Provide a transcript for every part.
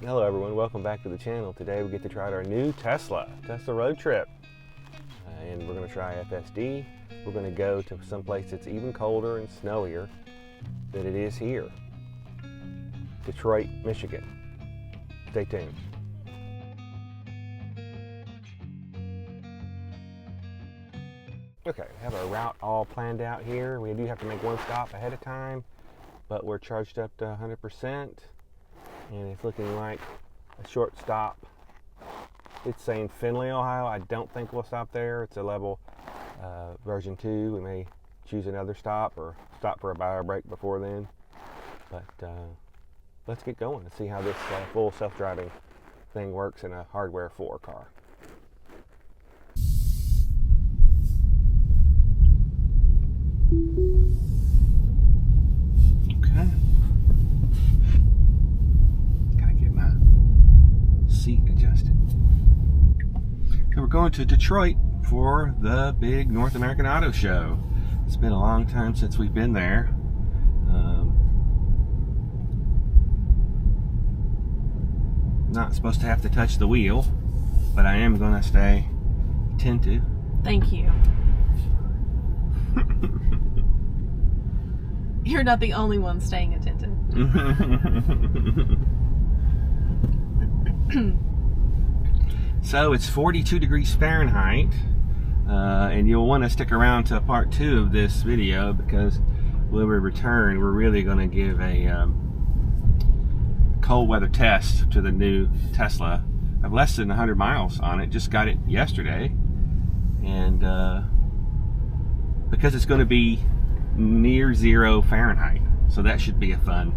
Hello everyone, welcome back to the channel. Today we get to try out our new Tesla road trip. And we're going to try FSD. We're going to go to some place that's even colder and snowier than it is here. Detroit, Michigan. Stay tuned. Okay, we have our route all planned out here. We do have to make one stop ahead of time, but we're charged up to 100%. And it's looking like a short stop. It's saying Findlay, Ohio. I don't think we'll stop there. It's a level version 2. We may choose another stop or stop for a bio break before then. But let's get going and see how this full self-driving thing works in a hardware 4 car. Okay. Seat adjusted. So we're going to Detroit for the big North American Auto Show. It's been a long time since we've been there. Not supposed to have to touch the wheel, but I am going to stay attentive. Thank you. You're not the only one staying attentive. So it's 42 degrees Fahrenheit, and you'll want to stick around to part 2 of this video, because when we return, we're really going to give a cold weather test to the new Tesla. I have less than 100 miles on it, just got it yesterday, and because it's going to be near 0 Fahrenheit, so that should be a fun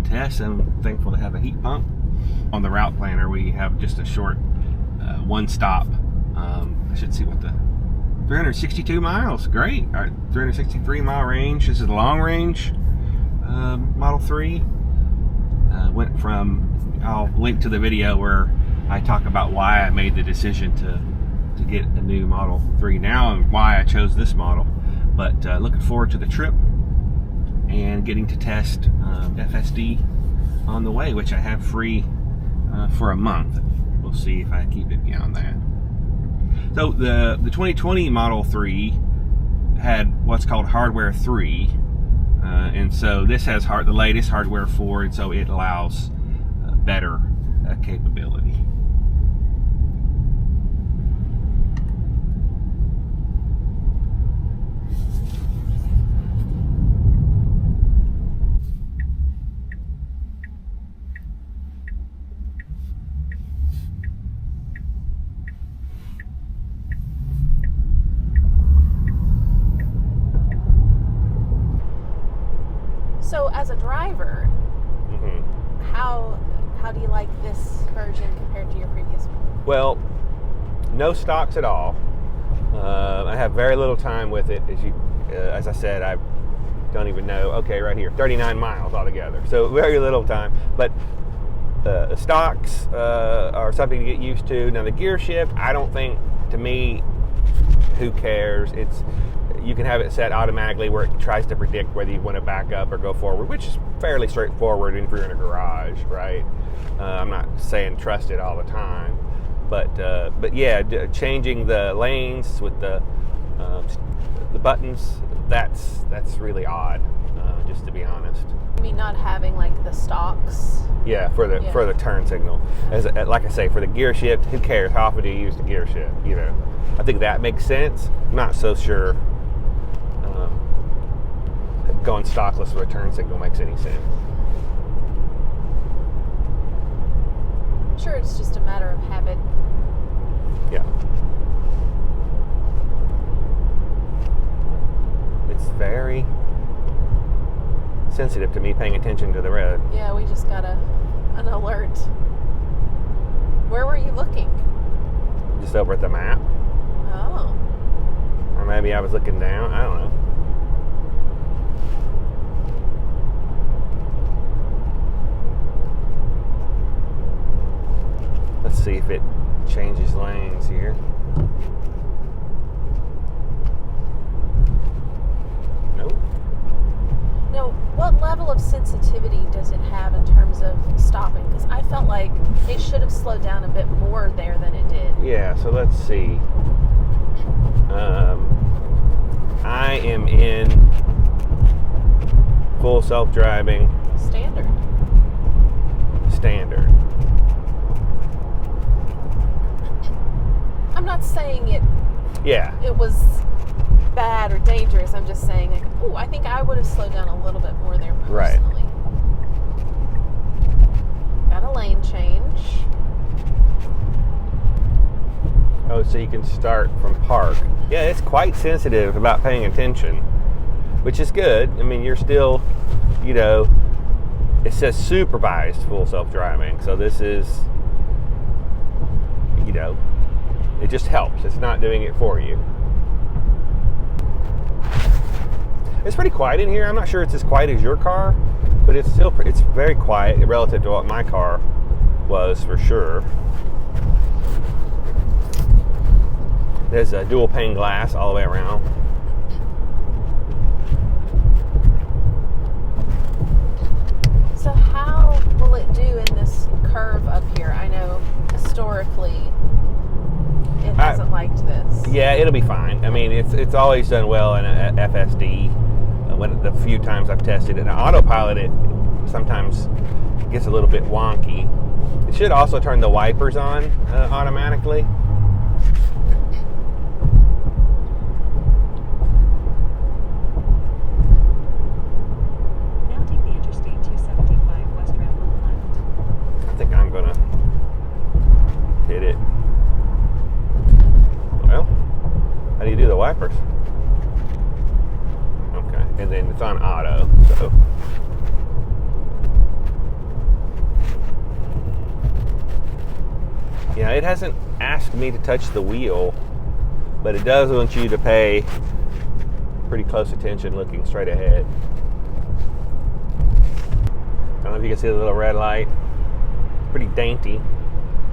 test. I'm thankful to have a heat pump. On the route planner, we have just a short one stop. I should see what the 362 miles. Great. All right, 363 mile range. This is a long range Model 3. Went from, I'll link to the video where I talk about why I made the decision to get a new Model 3 now and why I chose this model. But looking forward to the trip and getting to test FSD on the way, which I have free for a month. We'll see if I keep it beyond that. So the 2020 Model 3 had what's called Hardware 3, and so this has the latest Hardware 4, and so it allows better capability. So as a driver, how do you like this version compared to your previous one? Well, no stocks at all. I have very little time with it. As I said, I don't even know. Okay, right here, 39 miles altogether. So very little time. But the stocks are something to get used to. Now the gear shift, I don't think, to me, who cares? You can have it set automatically where it tries to predict whether you want to back up or go forward, which is fairly straightforward if you're in a garage, right? I'm not saying trust it all the time, but yeah, changing the lanes with the buttons, that's really odd, just to be honest. You mean not having like the stocks? Yeah, for the turn signal. Like I say, for the gear shift, who cares? How often do you use the gear shift? You know, I think that makes sense. I'm not so sure going stockless with a turn signal makes any sense. Sure, it's just a matter of habit. Yeah. It's very sensitive to me paying attention to the road. Yeah, we just got an alert. Where were you looking? Just over at the map. Oh. Or maybe I was looking down. I don't know. Let's see if it changes lanes here. Nope. No, what level level of sensitivity does it have in terms of stopping? Because I felt like it should have slowed down a bit more there than it did. Yeah, so let's see. I am in full self-driving Standard. I'm not saying it was bad or dangerous. I'm just saying, like, ooh, I think I would have slowed down a little bit more there personally. Right. Got a lane change. Oh, so you can start from park. Yeah, it's quite sensitive about paying attention, which is good. I mean, you're still, it says supervised full self-driving. So this is, it just helps. It's not doing it for you. It's pretty quiet in here. I'm not sure it's as quiet as your car, but it's very quiet relative to what my car was for sure. There's a dual pane glass all the way around. So how will it do in this curve up here? I know historically it hasn't liked this. Yeah, it'll be fine. I mean, it's always done well in a FSD. When the few times I've tested it, in autopilot, it sometimes gets a little bit wonky. It should also turn the wipers on automatically. Now take the Interstate 275 west ramp on the left. I think I'm gonna hit it. Well, how do you do the wipers? Okay, and then it's on auto, so. Yeah, it hasn't asked me to touch the wheel, but it does want you to pay pretty close attention looking straight ahead. I don't know if you can see the little red light. Pretty dainty,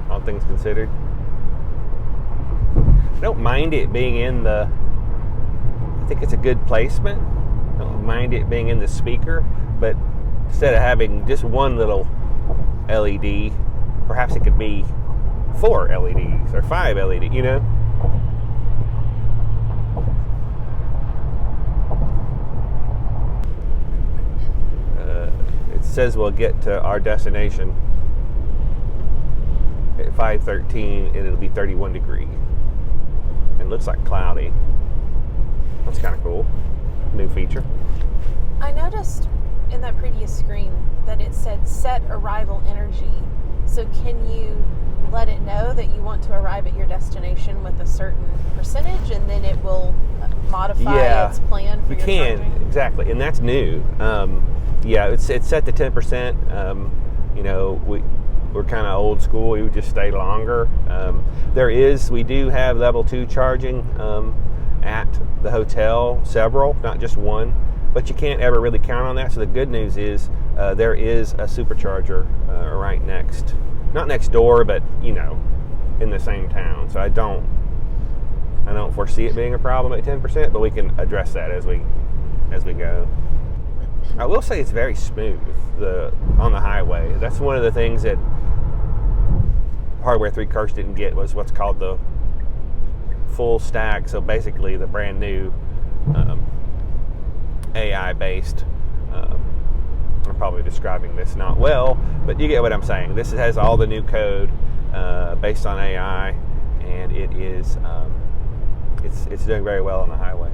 all things considered. I don't mind it being in I think it's a good placement. I don't mind it being in the speaker, but instead of having just one little LED, perhaps it could be 4 LEDs or 5 LEDs, It says we'll get to our destination at 5:13 and it'll be 31 degrees. And it looks like cloudy. That's kind of cool. New feature. I noticed in that previous screen that it said set arrival energy. So can you let it know that you want to arrive at your destination with a certain percentage, and then it will modify its plan for your charging? You can, exactly, and that's new. It's set to 10%. We're kind of old school. We would just stay longer. We do have level 2 charging at the hotel, several, not just one, but you can't ever really count on that. So the good news is there is a supercharger right next, not next door, but in the same town. So I don't foresee it being a problem at 10%, but we can address that as we go. I will say it's very smooth on the highway. That's one of the things that Hardware 3 cars didn't get, was what's called the full stack. So basically the brand new AI-based, I'm probably describing this not well, but you get what I'm saying. This has all the new code based on AI, and it is it's doing very well on the highway.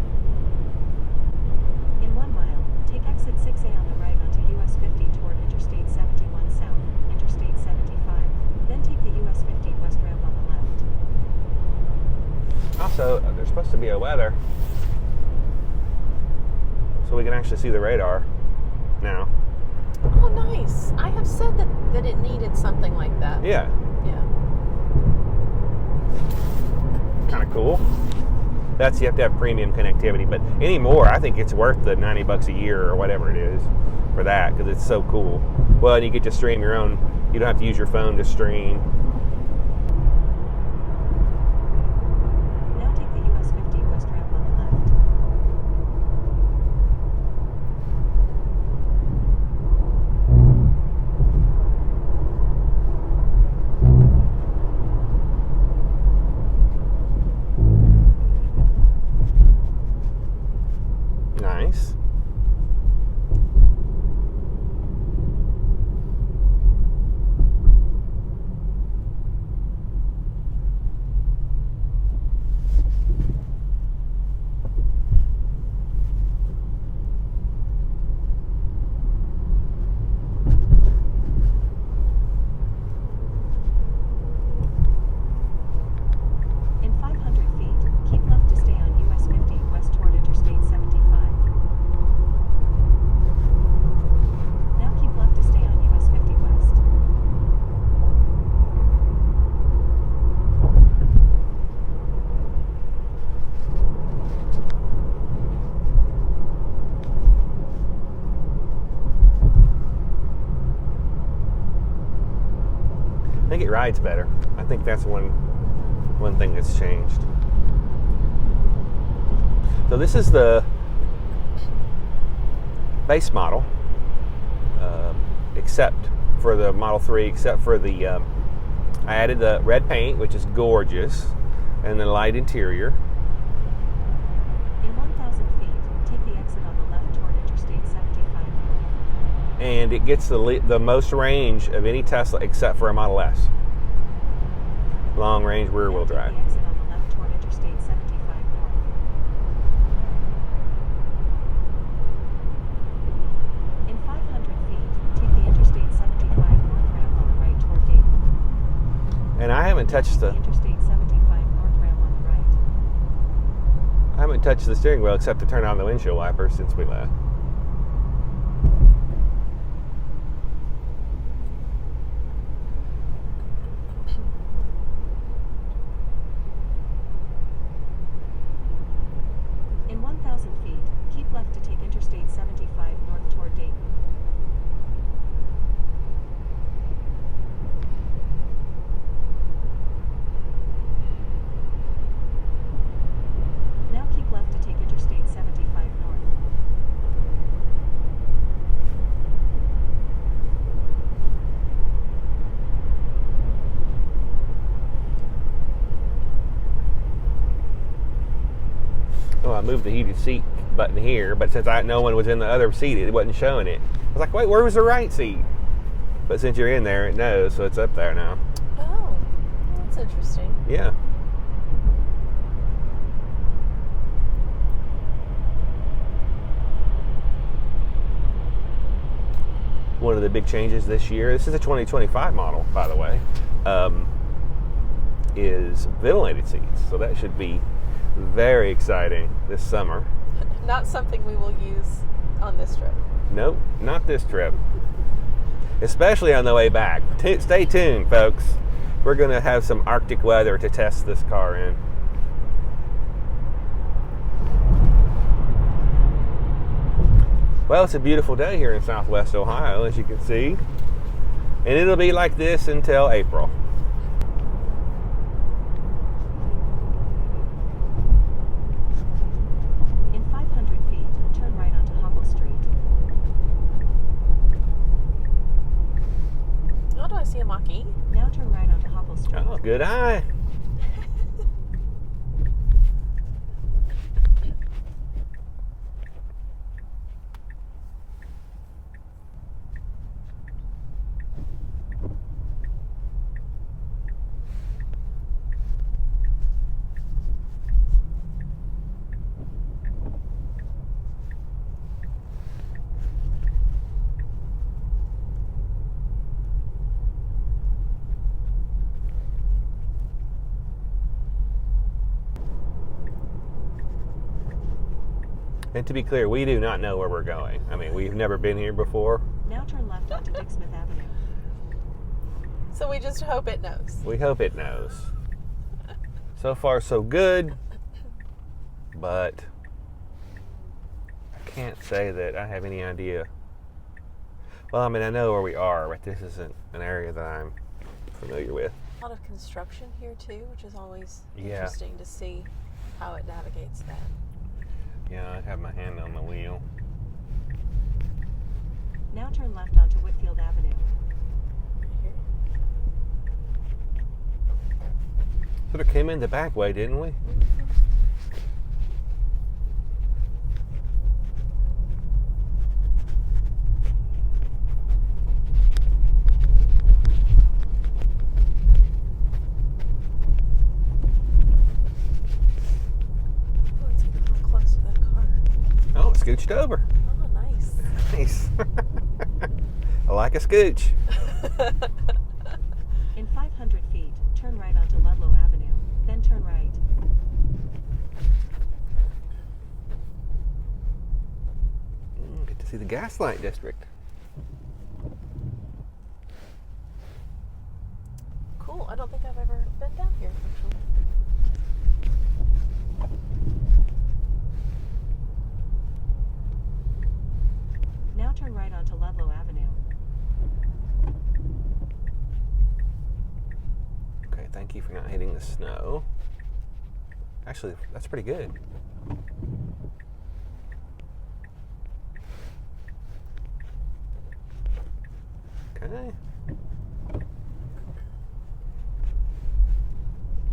In 1 mile, take exit 6A on the right onto US 50 toward Interstate 71 south, Interstate 75. Then take the US 50 west ramp on the left. Also, there's supposed to be a weather, so we can actually see the radar now. Oh, nice. I have said that it needed something like that. Yeah. Yeah. Kind of cool. You have to have premium connectivity, but anymore, I think it's worth the $90 a year or whatever it is for that, because it's so cool. Well, and you get to stream your own. You don't have to use your phone to stream. Now take the US 50 west ramp on the left. I think it rides better. I think that's one thing that's changed. So this is the base model, except for the Model 3, except for the, I added the red paint, which is gorgeous, and the light interior. In 1,000 feet, take the exit on the left toward Interstate 75 North. And it gets the most range of any Tesla except for a Model S. Long range rear wheel drive. Take the exit on the left toward Interstate 75 North. In 500 feet, take the Interstate 75 North ramp on the right toward Dayton. And I haven't touched the Interstate 75 North ramp on the right. I haven't touched the steering wheel except to turn on the windshield wipers since we left. In 1,000 feet, keep left to take Interstate 75 North toward Dayton. Now keep left to take Interstate 75 North. Oh, I moved the heated seat button here, but since no one was in the other seat, it wasn't showing it. I was like, wait, where was the right seat? But since you're in there, it knows, so it's up there now. Oh, that's interesting. Yeah. One of the big changes this year, this is a 2025 model, by the way, is ventilated seats. So that should be very exciting this summer. Not something we will use on this trip. Nope, not this trip. Especially on the way back. Stay tuned, folks. We're going to have some Arctic weather to test this car in. Well, it's a beautiful day here in Southwest Ohio, as you can see. And it'll be like this until April. In 500 feet, turn right onto Hubble Street. Oh, do I see a Mach-E? Now turn right onto Hubble Street. Oh, good eye. And to be clear, we do not know where we're going. I mean, we've never been here before. Now turn left onto Dick Smith Avenue. So we just hope it knows. We hope it knows. So far, so good. But I can't say that I have any idea. Well, I mean, I know where we are, but this isn't an area that I'm familiar with. A lot of construction here too, which is always Yeah. interesting to see how it navigates that. Yeah, I have my hand on the wheel. Now turn left onto Whitfield Avenue. Right here. Sort of came in the back way, didn't we? Oh, let's see how close to that car. Oh, it scooched over. Oh, nice. Nice. I like a scooch. In 500 feet, turn right onto Ludlow Avenue, then turn right. Get to see the Gaslight District. Cool. I don't think I've ever been down here, actually. Now turn right onto Ludlow Avenue. right, thank you for not hitting the snow. Actually, that's pretty good. Okay.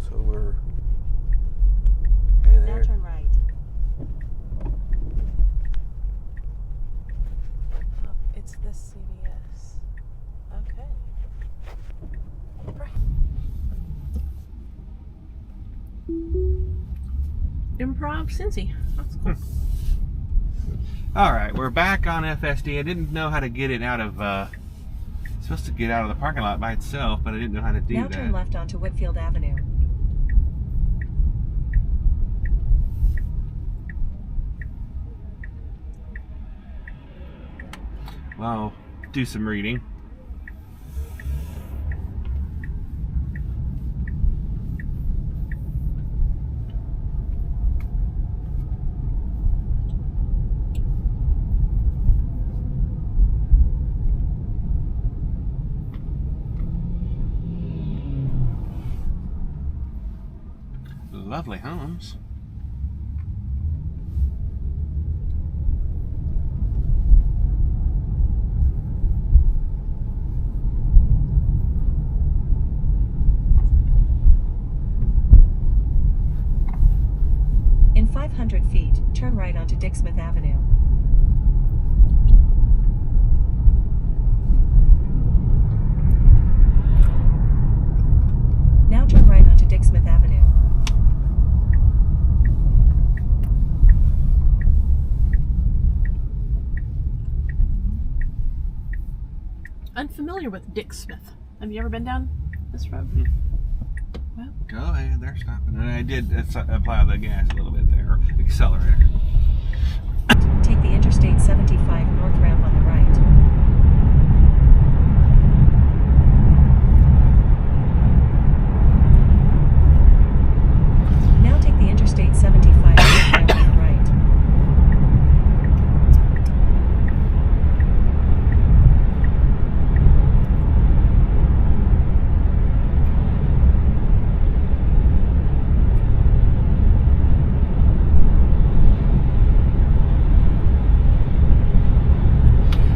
So we're okay there. Now turn right. Oh, it's this CVS. Okay. Right. Improv Cincy. That's cool. All right, we're back on FSD. I didn't know how to get it out of. It's supposed to get out of the parking lot by itself, but I didn't know how to do Now that. turn left onto Whitfield Avenue. Well, do some reading. Lovely homes. In 500 feet, turn right onto Dick Smith Avenue. Now turn right onto Dick Smith Avenue. Unfamiliar with Dick Smith. Have you ever been down this road? Well, Go ahead, they're stopping. And I did apply the gas a little bit there, or accelerator. Take the Interstate 75 north ramp on the right. Now take the Interstate 75 north ramp on the right.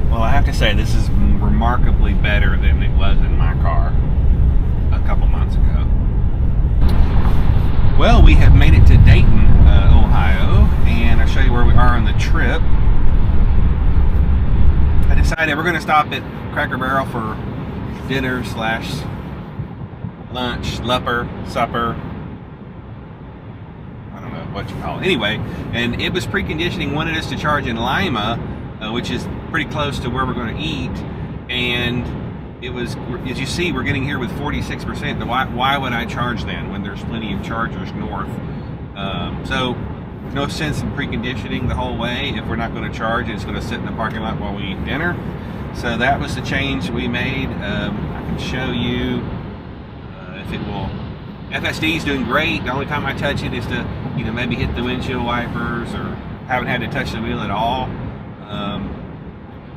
Well, I have to say, this is remarkably better than it was in my car a couple months ago. Well, we have made it to Dayton, Ohio, and I'll show you where we are on the trip. I decided we're going to stop at Cracker Barrel for dinner / lunch, supper. I don't know what you call it. Anyway, and it was preconditioning, wanted us to charge in Lima, which is pretty close to where we're going to eat, and it was, as you see, we're getting here with 46%. Why would I charge then when there's plenty of chargers north? So no sense in preconditioning the whole way. If we're not going to charge it, it's going to sit in the parking lot while we eat dinner. So that was the change we made. I can show you if it will. FSD is doing great. The only time I touch it is to, maybe hit the windshield wipers, or haven't had to touch the wheel at all.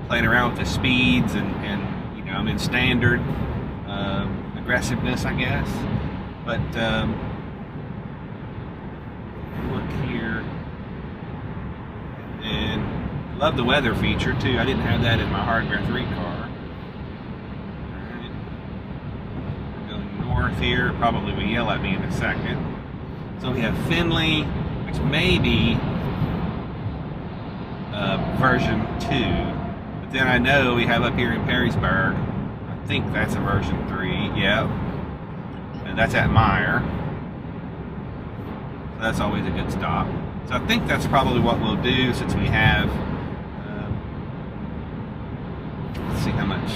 Playing around with the speeds, and I'm in standard aggressiveness, I guess. But look here, and love the weather feature too. I didn't have that in my Hardware 3 car. Alright. Going north here, probably will yell at me in a second. So we have Findlay, which may be version 2. But then I know we have up here in Perrysburg, I think that's a version 3, yep. And that's at Meyer. So that's always a good stop. So I think that's probably what we'll do, since we have, let's see how much,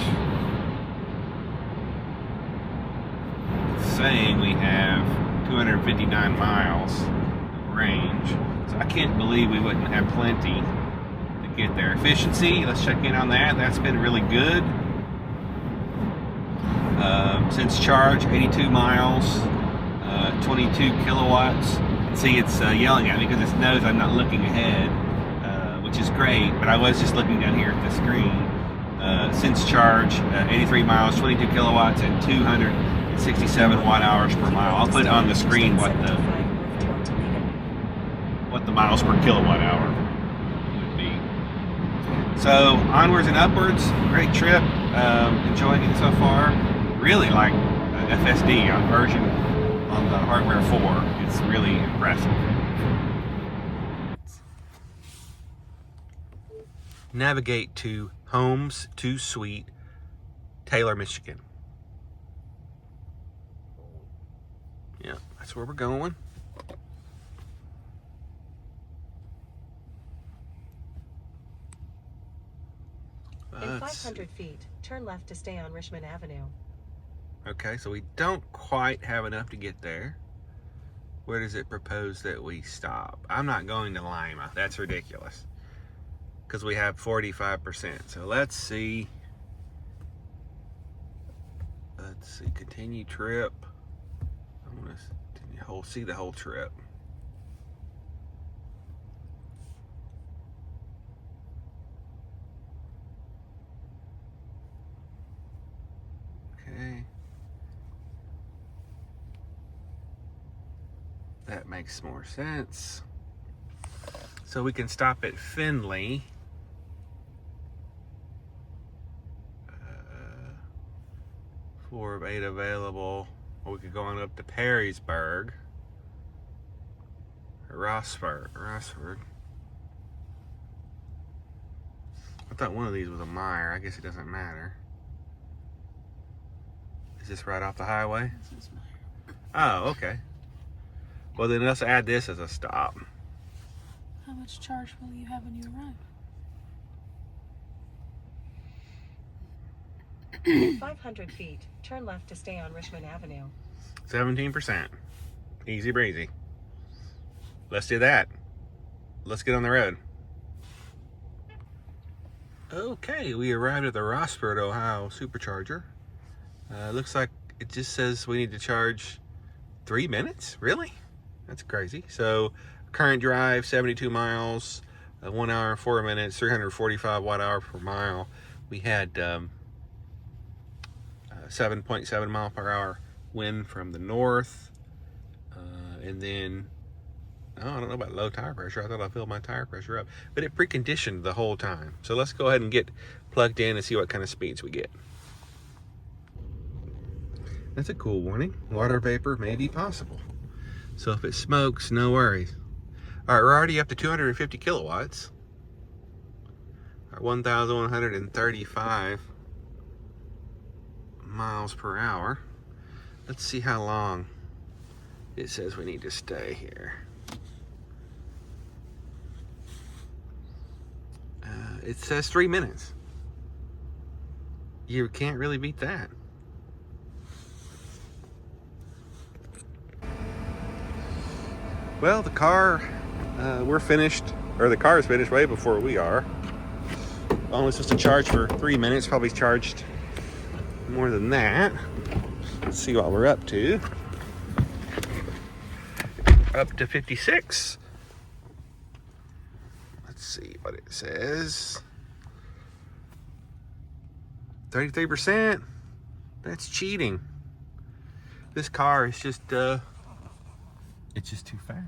it's saying we have 259 miles of range. So I can't believe we wouldn't have plenty to get there. Efficiency, let's check in on that. That's been really good. Since charge, 82 miles, 22 kilowatts. See, it's yelling at me because it knows I'm not looking ahead, which is great, but I was just looking down here at the screen. Since charge, 83 miles, 22 kilowatts, and 67 watt hours per mile. I'll put on the screen what the miles per kilowatt hour would be. So onwards and upwards, great trip. Enjoying it so far. Really like FSD on version on the hardware 4. It's really impressive. Navigate to Homes 2 Suite, Taylor, Michigan. Yeah, that's where we're going. In 500 feet, turn left to stay on Richmond Avenue. Okay, so we don't quite have enough to get there. Where does it propose that we stop? I'm not going to Lima. That's ridiculous. Because we have 45%. So let's see. Continue trip. I want to see the whole trip. Okay. That makes more sense. So we can stop at Findlay. 4 of 8 available. Or we could go on up to Perrysburg. Or Rossford. I thought one of these was a Meyer. I guess it doesn't matter. Is this right off the highway? This is Meyer. Oh, okay. Well, then let's add this as a stop. How much charge will you have when you arrive? 500 feet, turn left to stay on Richmond Avenue. 17%. Easy breezy. Let's do that. Let's get on the road. Okay, we arrived at the Rossford, Ohio supercharger. Looks like it just says we need to charge 3 minutes? Really? That's crazy. So, current drive, 72 miles, 1 hour and 4 minutes, 345 watt hour per mile. We had 7.7 mile per hour wind from the north. And then, I don't know about low tire pressure. I thought I filled my tire pressure up. But it preconditioned the whole time. So let's go ahead and get plugged in and see what kind of speeds we get. That's a cool warning. Water vapor may be possible. So if it smokes, no worries. All right, we're already up to 250 kilowatts. Our 1,135 miles per hour. Let's see how long it says we need to stay here. It says 3 minutes. You can't really beat that. Well, the car, we're finished, or the car is finished way before we are. Only supposed to charge for 3 minutes, probably charged more than that. Let's see what we're up to. Up to 56. Let's see what it says. 33%. That's cheating. This car is just, it's just too fast.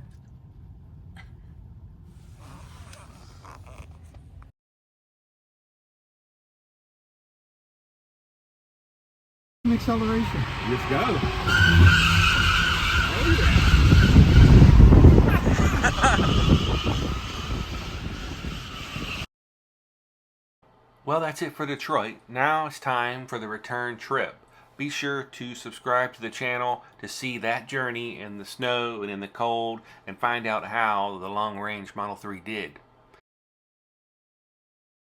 Acceleration. Let's go. Well, that's it for Detroit. Now it's time for the return trip. Be sure to subscribe to the channel to see that journey in the snow and in the cold and find out how the long-range Model 3 did.